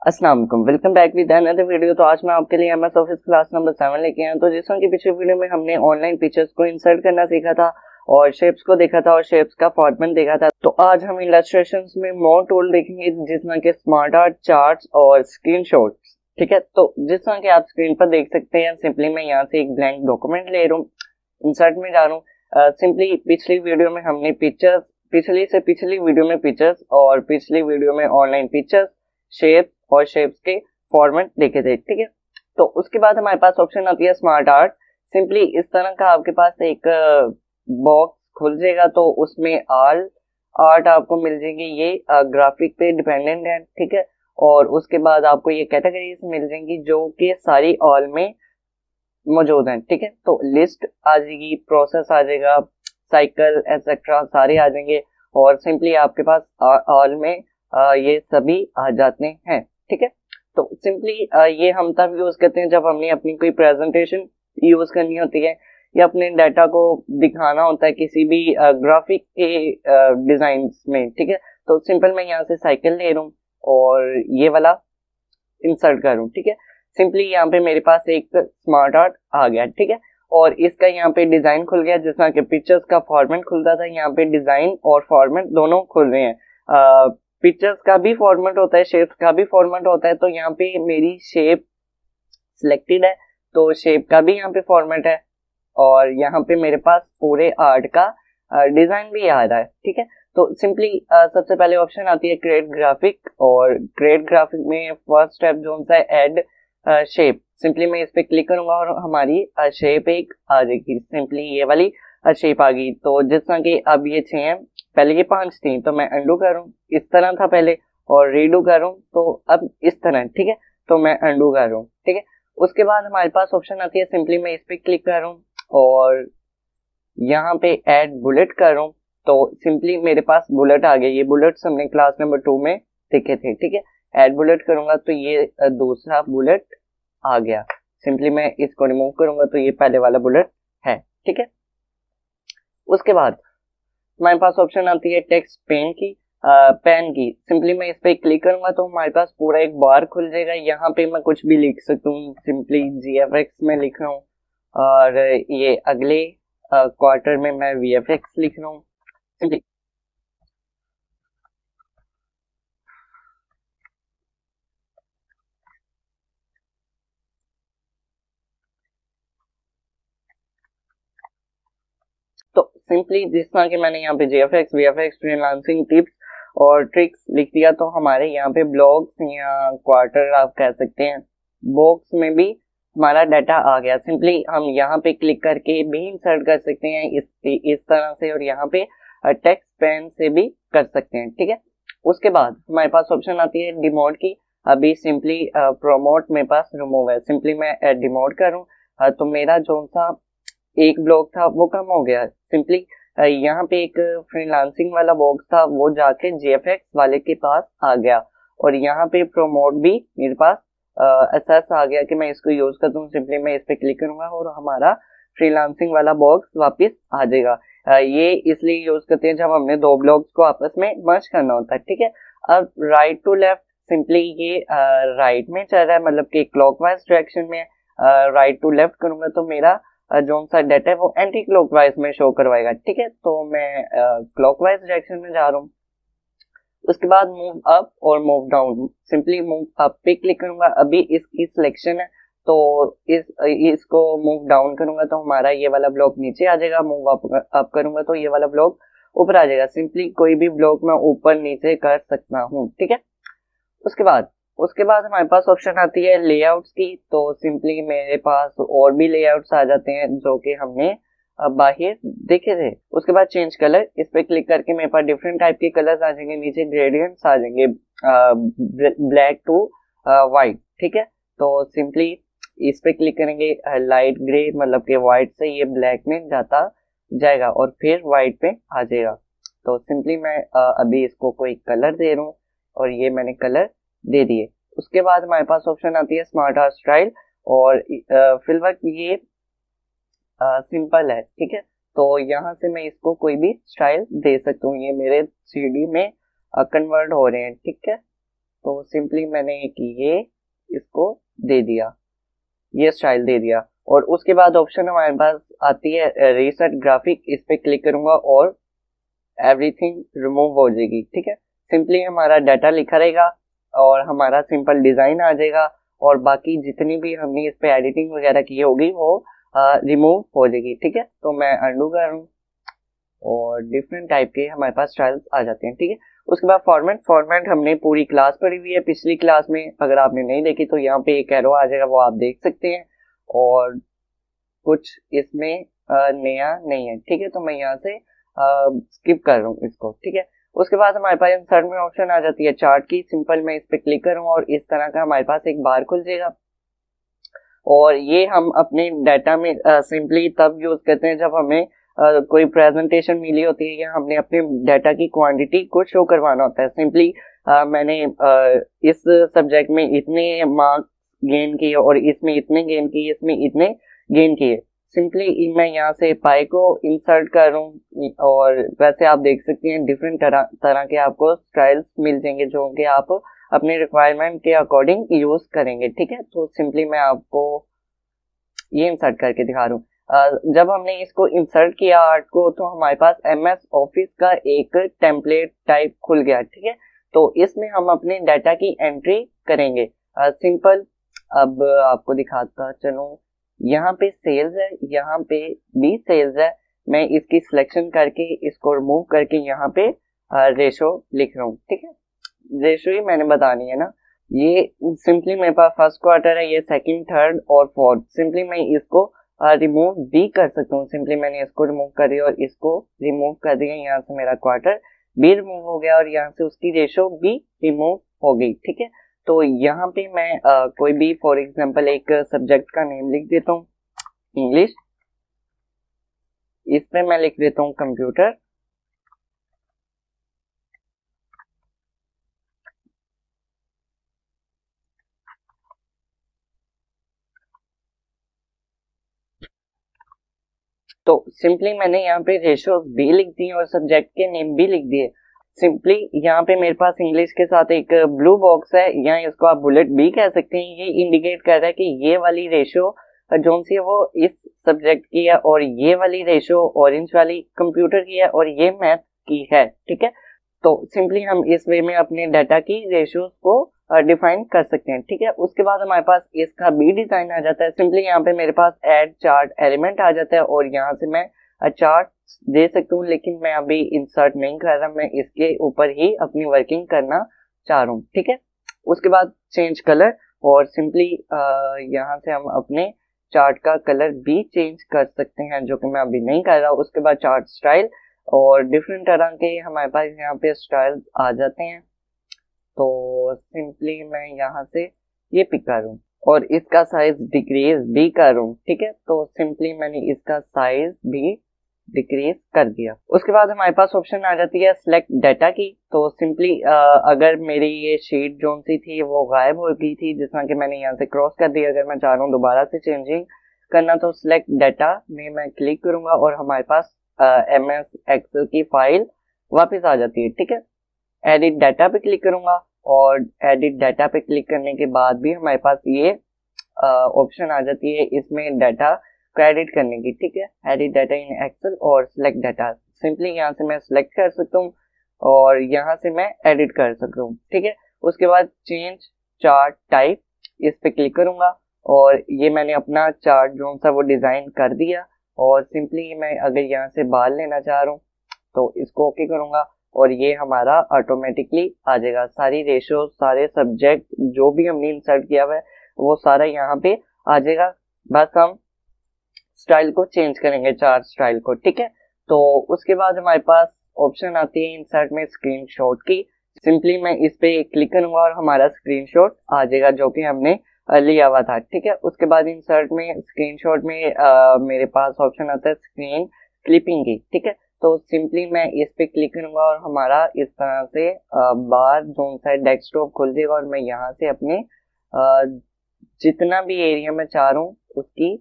अस्सलाम वालेकुम, welcome back with another video. तो आज मैं आपके लिए एमएस ऑफिस क्लास नंबर 7 लेके आया। तो जिसमें कि पिछले वीडियो में हमने ऑनलाइन पिक्चर्स को इंसर्ट करना सीखा था और शेप्स को देखा था और शेप्स का फॉर्मेट देखा था। तो आज हम इलस्ट्रेशंस में मोर टूल देखेंगे जिसमें कि स्मार्ट आर्ट, चार्ट्स और स्क्रीनशॉट्स। ठीक है, तो जिस तरह के आप स्क्रीन पर देख सकते हैं, सिंपली मैं यहाँ से एक ब्लैंक डॉक्यूमेंट ले रहा हूँ, इंसर्ट में जा रहा हूँ। सिंपली पिछली वीडियो में हमने पिक्चर्स, पिछली वीडियो में पिक्चर्स और पिछली वीडियो में ऑनलाइन पिक्चर्स, शेप और शेप्स के फॉर्मेट देखे थे। ठीक है, तो उसके बाद हमारे पास ऑप्शन आती है स्मार्ट आर्ट। सिंपली इस तरह का आपके पास एक बॉक्स खुल जाएगा, तो उसमें ऑल आर्ट आपको मिल जाएगी। ये ग्राफिक पे डिपेंडेंट है। ठीक है, और उसके बाद आपको ये कैटेगरीज मिल जाएंगी जो कि सारी ऑल में मौजूद हैं। ठीक है, तो लिस्ट आ जाएगी, प्रोसेस आ जाएगा, साइकिल एक्सेट्रा सारे आ जाएंगे और सिंपली आपके पास ऑल में ये सभी आ जाते हैं। ठीक है, तो सिंपली ये हम तब यूज करते हैं जब हमने अपनी कोई प्रेजेंटेशन यूज करनी होती है या अपने डाटा को दिखाना होता है किसी भी ग्राफिक के डिजाइन में। ठीक है, तो सिंपल मैं यहाँ से साइकिल ले रहा हूँ और ये वाला इंसर्ट कर रहा हूँ। ठीक है, सिंपली यहाँ पे मेरे पास एक स्मार्ट आर्ट आ गया। ठीक है, और इसका यहाँ पे डिजाइन खुल गया, जिस तरह के पिक्चर्स का फॉर्मेट खुलता था, यहाँ पे डिजाइन और फॉर्मेट दोनों खुल रहे हैं। पिक्चर्स का भी फॉर्मेट होता है, शेप्स का भी फॉर्मेट होता है। तो यहाँ पे मेरी शेप सिलेक्टेड है, तो शेप का भी यहाँ पे फॉर्मेट है और यहाँ पे मेरे पास पूरे आर्ट का डिजाइन भी आ रहा है। ठीक है, तो सिंपली सबसे पहले ऑप्शन आती है क्रिएट ग्राफिक, और क्रिएट ग्राफिक में फर्स्ट स्टेप जो सा है ऐड शेप। सिंपली मैं इस पे क्लिक करूंगा और हमारी शेप एक आ जाएगी। सिंपली ये वाली शेप आ गई। तो जिस तरह की अब ये 6 हैं, पहले ये 5 थी, तो मैं अंडू करूं, इस तरह था पहले, और रीडू करूं तो अब इस तरह। ठीक है, तो मैं अंडू कर रहा हूँ। ठीक है, उसके बाद हमारे पास ऑप्शन आती है, सिंपली मैं इस पे क्लिक कर रहा हूँ और यहाँ पे ऐड बुलेट कर रहा हूँ। तो सिंपली मेरे पास बुलेट आ गया। ये बुलेट्स हमने क्लास नंबर 2 में देखे थे। ठीक है, ऐड बुलेट करूंगा तो ये दूसरा बुलेट आ गया। सिंपली मैं इसको रिमूव करूंगा तो ये पहले वाला बुलेट है। ठीक है, उसके बाद हमारे पास ऑप्शन आती है टेक्स्ट पेन की। सिंपली मैं इस पे क्लिक करूंगा तो हमारे पास पूरा एक बार खुल जाएगा। यहाँ पे मैं कुछ भी लिख सकता हूँ, सिंपली GFX में लिख रहा हूँ और ये अगले क्वार्टर में मैं VFX लिख रहा हूँ। सिंपली तो सिंपली जिस तरह के मैंने यहाँ पे GFX, VFX, फ्रीलांसिंग टिप्स और ट्रिक्स लिख दिया, तो हमारे यहाँ पे ब्लॉग्स या क्वार्टर आप कह सकते हैं, बॉक्स में भी हमारा डाटा आ गया। सिंपली हम यहाँ पे क्लिक करके भी इंसर्ट कर सकते हैं इस तरह से, और यहाँ पे टेक्स्ट पेन से भी कर सकते हैं। ठीक है, उसके बाद हमारे पास ऑप्शन आती है डिमोट की। अभी सिंपली प्रोमोट मेरे पास रिमूव है। सिंपली मैं डिमोट करूँ तो मेरा जो सा एक ब्लॉक था वो कम हो गया। सिंपली यहाँ पे एक फ्रीलांसिंग वाला बॉक्स था, वो जाके GFX वाले के पास आ गया और यहाँ पे प्रोमोट भी मेरे पास एसेस आ गया कि मैं इसको यूज करता हूँ। सिंपली मैं इस पे क्लिक करूंगा और हमारा फ्रीलांसिंग वाला बॉक्स वापस आ जाएगा। ये इसलिए यूज करते हैं जब हमने दो ब्लॉक्स को आपस में मर्ज करना होता है। ठीक है, अब राइट टू लेफ्ट, सिंपली ये राइट में चल रहा है, मतलब कि क्लॉकवाइज डायरेक्शन में। राइट टू लेफ्ट करूंगा तो मेरा जो सा डाटा है वो एंटी क्लॉकवाइज में शो करवाएगा। ठीक है, तो मैं क्लॉकवाइज डायरेक्शन में जा रहा हूँ। उसके बाद मूव अप और move down, simply move up पे क्लिक करूंगा, अभी इसकी सिलेक्शन है, तो इसको मूव डाउन करूंगा तो हमारा ये वाला ब्लॉक नीचे आ जाएगा। मूव अप करूंगा तो ये वाला ब्लॉक ऊपर आ जाएगा। सिंपली कोई भी ब्लॉक मैं ऊपर नीचे कर सकता हूँ। ठीक है, उसके बाद हमारे पास ऑप्शन आती है लेआउट्स की। तो सिंपली मेरे पास और भी लेआउट्स आ जाते हैं जो कि हमने बाहर देखे थे। उसके बाद चेंज कलर, इस पे क्लिक करके मेरे पास डिफरेंट टाइप के कलर्स आ जाएंगे, नीचे ग्रेडियंट्स आ जाएंगे ब्लैक टू वाइट। ठीक है, तो सिंपली इस पे क्लिक करेंगे, लाइट ग्रे मतलब कि व्हाइट से ये ब्लैक में जाता जाएगा और फिर व्हाइट पे आ जाएगा। तो सिंपली मैं अभी इसको कोई कलर दे रहा हूँ और ये मैंने कलर दे दिए। उसके बाद हमारे पास ऑप्शन आती है स्मार्ट आर्ट स्टाइल, और फिलहाल ये सिंपल है। ठीक है, तो यहाँ से मैं इसको कोई भी स्टाइल दे सकता हूँ। ये मेरे CD में कन्वर्ट हो रहे हैं। ठीक है, तो सिंपली मैंने ये इसको दे दिया, ये स्टाइल दे दिया। और उसके बाद ऑप्शन हमारे पास आती है रीसेट ग्राफिक, इस पे क्लिक करूंगा और एवरीथिंग रिमूव हो जाएगी। ठीक है, सिंपली हमारा डाटा लिखा रहेगा और हमारा सिंपल डिजाइन आ जाएगा और बाकी जितनी भी हमने इस पे एडिटिंग वगैरह की होगी वो रिमूव हो जाएगी। ठीक है, तो मैं अंडू कर रहा हूँ और डिफरेंट टाइप के हमारे पास स्टाइल्स आ जाते हैं। ठीक है, उसके बाद फॉर्मेट हमने पूरी क्लास पढ़ी हुई है पिछली क्लास में, अगर आपने नहीं देखी तो यहाँ पे एक एरो आ जाएगा, वो आप देख सकते हैं। और कुछ इसमें नया नहीं है। ठीक है, तो मैं यहाँ से स्किप कर रहा हूँ इसको। ठीक है, उसके बाद हमारे पास इंसर्ट में ऑप्शन आ जाती है चार्ट की। सिंपल मैं इस पे क्लिक करूँ और इस तरह का हमारे पास एक बार खुल जाएगा। और ये हम अपने डाटा में सिंपली तब यूज करते हैं जब हमें कोई प्रेजेंटेशन मिली होती है या हमने अपने डाटा की क्वांटिटी को शो करवाना होता है। सिंपली मैंने इस सब्जेक्ट में इतने मार्क्स गेन किए और इसमें इतने गेन किए, इसमें इतने गेन किए। सिंपली मैं यहाँ से पाई को इंसर्ट कर रहा हूँ और वैसे आप देख सकते हैं डिफरेंट तरह के आपको स्टाइल्स मिल जाएंगे जो कि आप अपने रिक्वायरमेंट के अकॉर्डिंग यूज करेंगे। ठीक है, तो सिंपली मैं आपको ये इंसर्ट करके दिखा रहा हूँ। जब हमने इसको इंसर्ट किया आर्ट को तो हमारे पास MS ऑफिस का एक टेम्पलेट टाइप खुल गया। ठीक है, तो इसमें हम अपने डाटा की एंट्री करेंगे। सिंपल अब आपको दिखाता चलो, यहाँ पे सेल्स है, यहाँ पे भी सेल्स है। मैं इसकी सिलेक्शन करके इसको रिमूव करके यहाँ पे रेशो लिख रहा हूँ। ठीक है, रेशो ही मैंने बतानी है ना। ये सिंपली मेरे पास फर्स्ट क्वार्टर है, ये सेकंड, थर्ड और फोर्थ। सिंपली मैं इसको रिमूव भी कर सकता हूँ। सिंपली मैंने इसको रिमूव कर दिया और इसको रिमूव कर दिया। यहाँ से मेरा क्वार्टर भी रिमूव हो गया और यहाँ से उसकी रेशो भी रिमूव हो गई। ठीक है, तो यहाँ पे मैं कोई भी फॉर एग्जांपल एक सब्जेक्ट का नेम लिख देता हूँ, इंग्लिश। इस पे मैं लिख देता हूँ कंप्यूटर। तो सिंपली मैंने यहाँ पे रेशो भी लिख दी और सब्जेक्ट के नेम भी लिख दिए। सिंपली यहाँ पे मेरे पास इंग्लिश के साथ एक ब्लू बॉक्स है, या इसको आप बुलेट भी कह सकते हैं। ये इंडिकेट कर रहा है कि ये वाली रेशो जो सी है वो इस सब्जेक्ट की है और ये वाली रेशो ऑरेंज वाली कंप्यूटर की है और ये मैथ की है। ठीक है, तो सिंपली हम इस वे में अपने डाटा की रेशियोज को डिफाइन कर सकते हैं। ठीक है, उसके बाद हमारे पास इसका भी डिजाइन आ जाता है। सिंपली यहाँ पे मेरे पास ऐड चार्ट एलिमेंट आ जाता है और यहाँ से मैं चार्ट दे सकता हूँ, लेकिन मैं अभी इंसर्ट नहीं कर रहा, मैं इसके ऊपर ही अपनी वर्किंग करना चाह रहा हूँ। ठीक है, उसके बाद चेंज कलर और सिंपली यहाँ से हम अपने चार्ट का कलर भी चेंज कर सकते हैं, जो कि मैं अभी नहीं कर रहा। उसके बाद चार्ट स्टाइल और डिफरेंट तरह के हमारे पास यहाँ पे स्टाइल आ जाते हैं। तो सिंपली मैं यहाँ से ये पिक करूँ और इसका साइज डिक्रीज भी करूँ। ठीक है, तो सिंपली मैंने इसका साइज भी डिक्रीज कर दिया। उसके बाद हमारे पास ऑप्शन आ जाती है सिलेक्ट डाटा की। तो सिंपली अगर मेरी ये शीट जो सी थी वो गायब हो गई थी, जिसमें कि मैंने यहाँ से क्रॉस कर दिया, अगर मैं चाह रहा हूँ दोबारा से चेंजिंग करना तो सिलेक्ट डाटा में मैं क्लिक करूंगा और हमारे पास MS एक्सेल की फाइल वापस आ जाती है। ठीक है, एडिट डाटा पे क्लिक करूंगा और एडिट डाटा पे क्लिक करने के बाद भी हमारे पास ये ऑप्शन आ जाती है इसमें डाटा को एडिट करने की। ठीक है, एडिट डाटा इन एक्सेल और सिलेक्ट डाटा। सिंपली यहाँ से मैं सिलेक्ट कर सकता हूँ और यहाँ से मैं एडिट कर सकता हूँ। ठीक है, उसके बाद चेंज चार्ट टाइप, इस पे क्लिक करूंगा और ये मैंने अपना चार्ट जो सा वो डिजाइन कर दिया। और सिंपली मैं अगर यहाँ से बाहर लेना चाह रहा हूँ तो इसको ओके करूंगा और ये हमारा ऑटोमेटिकली आ जाएगा। सारी रेशो, सारे सब्जेक्ट जो भी हमने इंसर्ट किया हुआ है वो सारा यहाँ पे आ जाएगा। बस हम स्टाइल को चेंज करेंगे, चार्ट स्टाइल को। ठीक है, तो उसके बाद हमारे पास ऑप्शन आती है इंसर्ट में स्क्रीनशॉट की। सिंपली मैं इस पे क्लिक करूंगा और हमारा स्क्रीनशॉट आ जाएगा जो कि हमने लिया हुआ था। ठीक है, उसके बाद इंसर्ट में स्क्रीनशॉट में मेरे पास ऑप्शन आता है स्क्रीन क्लिपिंग की। ठीक है, तो सिंपली मैं इस पे क्लिक करूंगा और हमारा इस तरह से बार जोन सा डेस्कटॉप खुल जाएगा और मैं यहाँ से अपने जितना भी एरिया में चाह रहा हूँ उसकी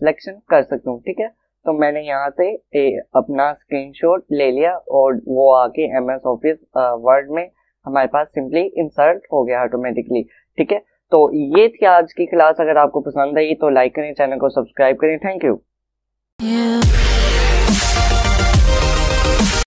सिलेक्शन कर सकता हूँ। ठीक है, तो मैंने यहाँ से अपना स्क्रीनशॉट ले लिया और वो आके MS ऑफिस वर्ड में हमारे पास सिंपली इंसर्ट हो गया ऑटोमेटिकली। ठीक है, तो ये थी आज की क्लास। अगर आपको पसंद आई तो लाइक करें, चैनल को सब्सक्राइब करें। Thank you.